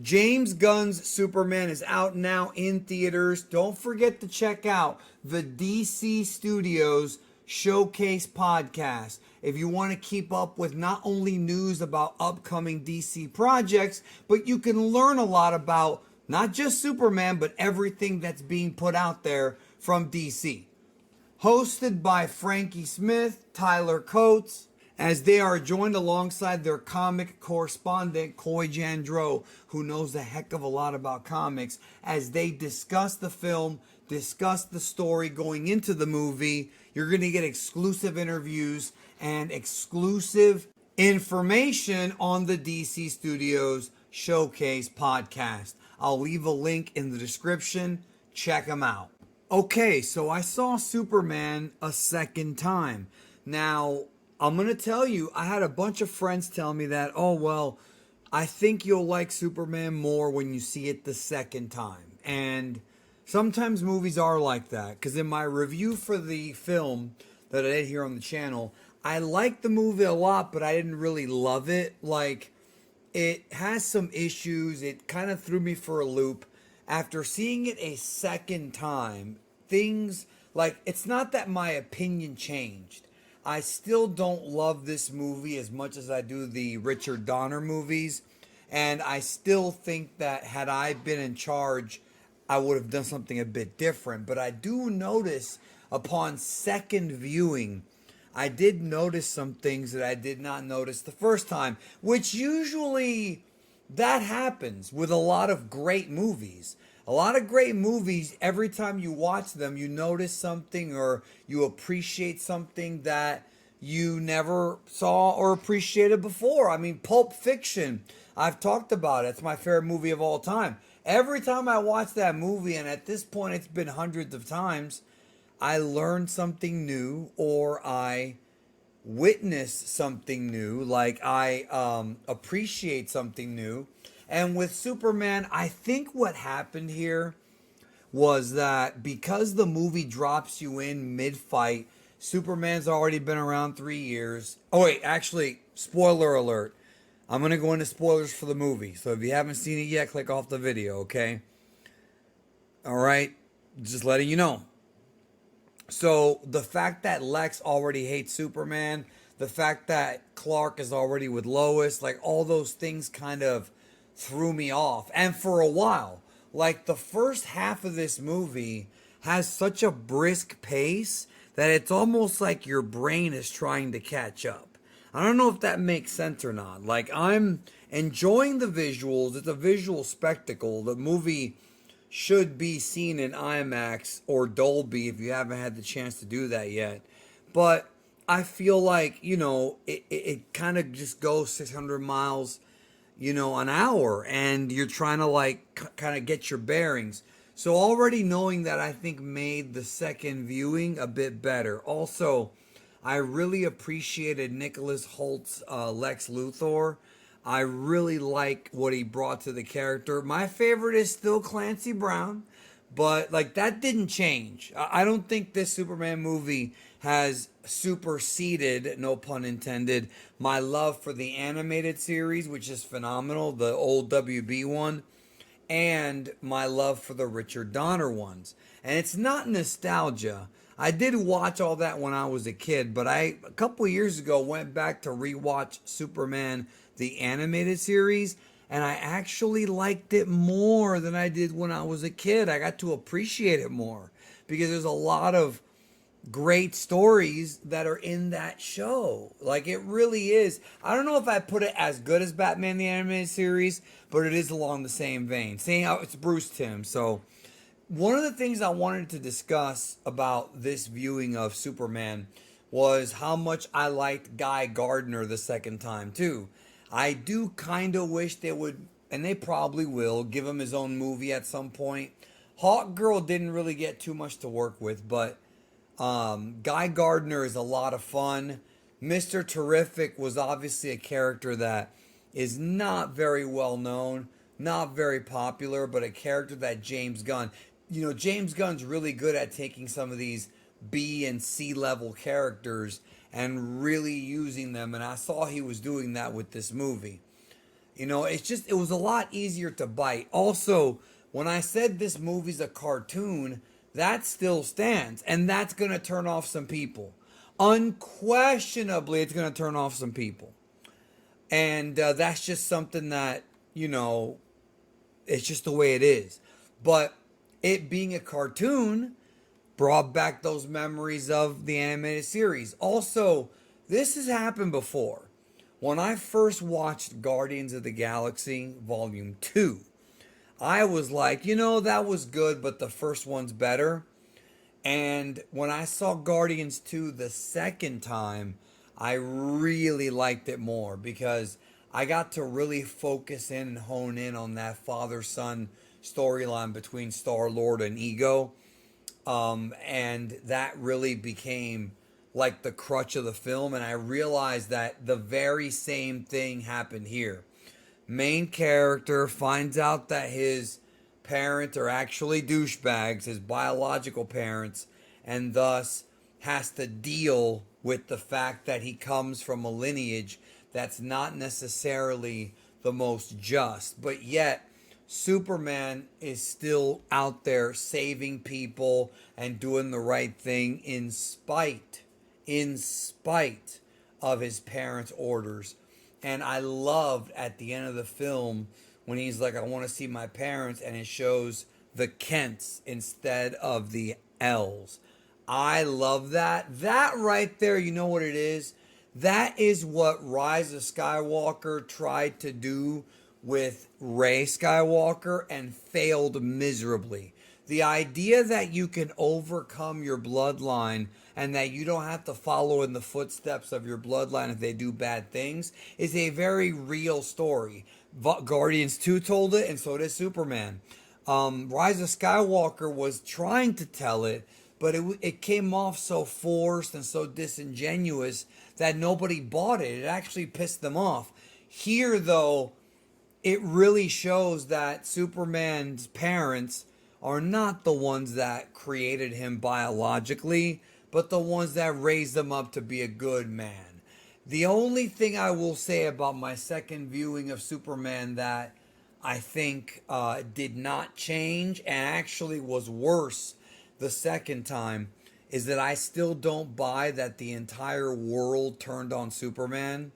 James Gunn's Superman is out now in theaters. Don't forget to check out the DC Studios Showcase podcast if you want to keep up with not only news about upcoming DC projects, but you can learn a lot about not just Superman, but everything that's being put out there from DC. Hosted by Frankie Smith, Tyler Coates, as they are joined alongside their comic correspondent, Coy Jandreau, who knows a heck of a lot about comics, as they discuss the film, discuss the story going into the movie. You're going to get exclusive interviews and exclusive information on the DC Studios Showcase podcast. I'll leave a link in the description. Check them out. Okay, so I saw Superman a second time. Now, I'm going to tell you, I had a bunch of friends tell me that, oh, well, I think you'll like Superman more when you see it the second time. And sometimes movies are like that, because in my review for the film that I did here on the channel, I liked the movie a lot, but I didn't really love it. Like, it has some issues. It kind of threw me for a loop. After seeing it a second time, things, like, it's not that my opinion changed. I still don't love this movie as much as I do the Richard Donner movies. And I still think that had I been in charge, I would have done something a bit different. But I do notice upon second viewing, I did notice some things that I did not notice the first time, which usually that happens with a lot of great movies. A lot of great movies, every time you watch them, you notice something or you appreciate something that you never saw or appreciated before. I mean, Pulp Fiction, I've talked about it. It's my favorite movie of all time. Every time I watch that movie, and at this point it's been hundreds of times, I learn something new or I witness something new, like I appreciate something new. And with Superman, I think what happened here was that because the movie drops you in mid-fight, Superman's already been around 3 years. Oh wait, actually, spoiler alert. I'm going to go into spoilers for the movie. So if you haven't seen it yet, click off the video, okay? Alright, just letting you know. So the fact that Lex already hates Superman, the fact that Clark is already with Lois, like all those things kind of threw me off. And for a while, like the first half of this movie has such a brisk pace that it's almost like your brain is trying to catch up. I don't know if that makes sense or not. Like, I'm enjoying the visuals. It's a visual spectacle. The movie should be seen in IMAX or Dolby if you haven't had the chance to do that yet. But I feel like, it kind of just goes 600 miles an hour, and you're trying to like kind of get your bearings. So already knowing that, I think made the second viewing a bit better. Also, I really appreciated Nicholas Holt's Lex Luthor. I really like what he brought to the character. My favorite is still Clancy Brown, but like that didn't change. I don't think this Superman movie has superseded, no pun intended, my love for the animated series, which is phenomenal, the old WB one, and my love for the Richard Donner ones. And it's not nostalgia. I did watch all that when I was a kid, but a couple years ago went back to rewatch Superman the animated series, and I actually liked it more than I did when I was a kid. I got to appreciate it more because there's a lot of great stories that are in that show. Like, it really is. I don't know if I put it as good as Batman the Animated Series, but it is along the same vein. Saying how it's Bruce Timm. So one of the things I wanted to discuss about this viewing of Superman was how much I liked Guy Gardner the second time too. I do kind of wish they would, and they probably will, give him his own movie at some point. Hawkgirl didn't really get too much to work with, but Guy Gardner is a lot of fun. Mr. Terrific was obviously a character that is not very well known, not very popular, but a character that James Gunn, James Gunn's really good at taking some of these B and C level characters and really using them, and I saw he was doing that with this movie. It was a lot easier to bite. Also, when I said this movie's a cartoon, that still stands. And that's going to turn off some people. Unquestionably, it's going to turn off some people. And that's just something that, it's just the way it is. But it being a cartoon brought back those memories of the animated series. Also, this has happened before. When I first watched Guardians of the Galaxy Volume 2, I was like, that was good, but the first one's better. And when I saw Guardians 2 the second time, I really liked it more because I got to really focus in and hone in on that father-son storyline between Star-Lord and Ego. And that really became like the crutch of the film. And I realized that the very same thing happened here. Main character finds out that his parents are actually douchebags, his biological parents, and thus has to deal with the fact that he comes from a lineage that's not necessarily the most just. But yet, Superman is still out there saving people and doing the right thing in spite of his parents' orders. And I loved at the end of the film when he's like, I want to see my parents, and it shows the Kents instead of the L's. I love that. That right there, you know what it is? That is what Rise of Skywalker tried to do with Rey Skywalker and failed miserably. The idea that you can overcome your bloodline and that you don't have to follow in the footsteps of your bloodline if they do bad things is a very real story. Guardians 2 told it, and so did Superman. Rise of Skywalker was trying to tell it, but it came off so forced and so disingenuous that nobody bought it. It actually pissed them off. Here, though, it really shows that Superman's parents are not the ones that created him biologically, but the ones that raised him up to be a good man. The only thing I will say about my second viewing of Superman that I think did not change and actually was worse the second time is that I still don't buy that the entire world turned on Superman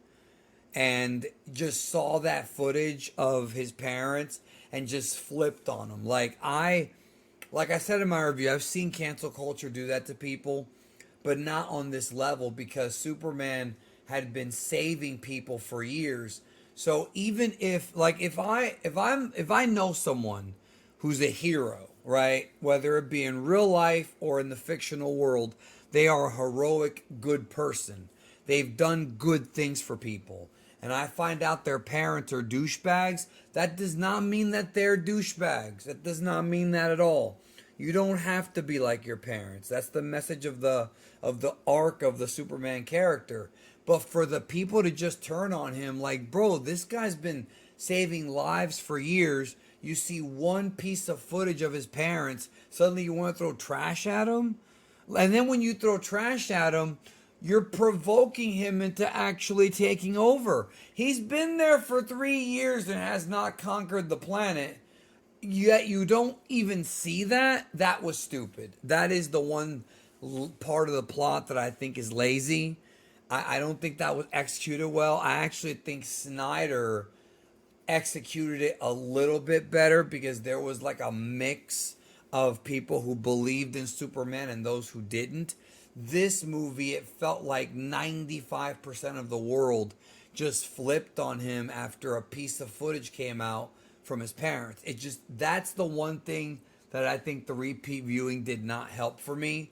and just saw that footage of his parents and just flipped on him. Like I said in my review, I've seen cancel culture do that to people, but not on this level because Superman had been saving people for years. So even if I know someone who's a hero, right? Whether it be in real life or in the fictional world, they are a heroic, good person. They've done good things for people. And I find out their parents are douchebags, that does not mean that they're douchebags. That does not mean that at all. You don't have to be like your parents. That's the message of the arc of the Superman character. But for the people to just turn on him like, bro, this guy's been saving lives for years. You see one piece of footage of his parents, suddenly you want to throw trash at him? And then when you throw trash at him, you're provoking him into actually taking over. He's been there for 3 years and has not conquered the planet. Yet you don't even see that. That was stupid. That is the one part of the plot that I think is lazy. I don't think that was executed well. I actually think Snyder executed it a little bit better because there was like a mix of people who believed in Superman and those who didn't. This movie, it felt like 95% of the world just flipped on him after a piece of footage came out from his parents. That's the one thing that I think the repeat viewing did not help for me.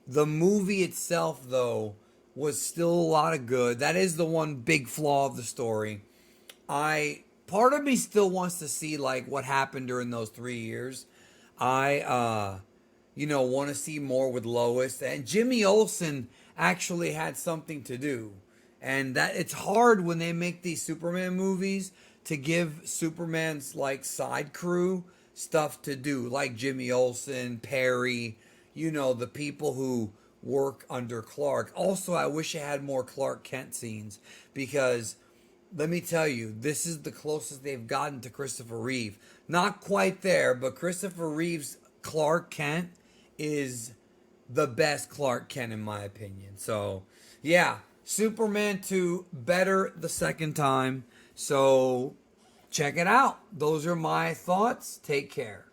The movie itself, though, was still a lot of good. That is the one big flaw of the story. Part of me still wants to see like what happened during those 3 years. I want to see more with Lois, and Jimmy Olsen actually had something to do. And that it's hard when they make these Superman movies to give Superman's like side crew stuff to do, like Jimmy Olsen, Perry, the people who work under Clark. Also, I wish it had more Clark Kent scenes because let me tell you, this is the closest they've gotten to Christopher Reeve. Not quite there, but Christopher Reeve's Clark Kent is the best Clark Kent in my opinion. So, yeah, Superman 2 better the second time. So, check it out. Those are my thoughts. Take care.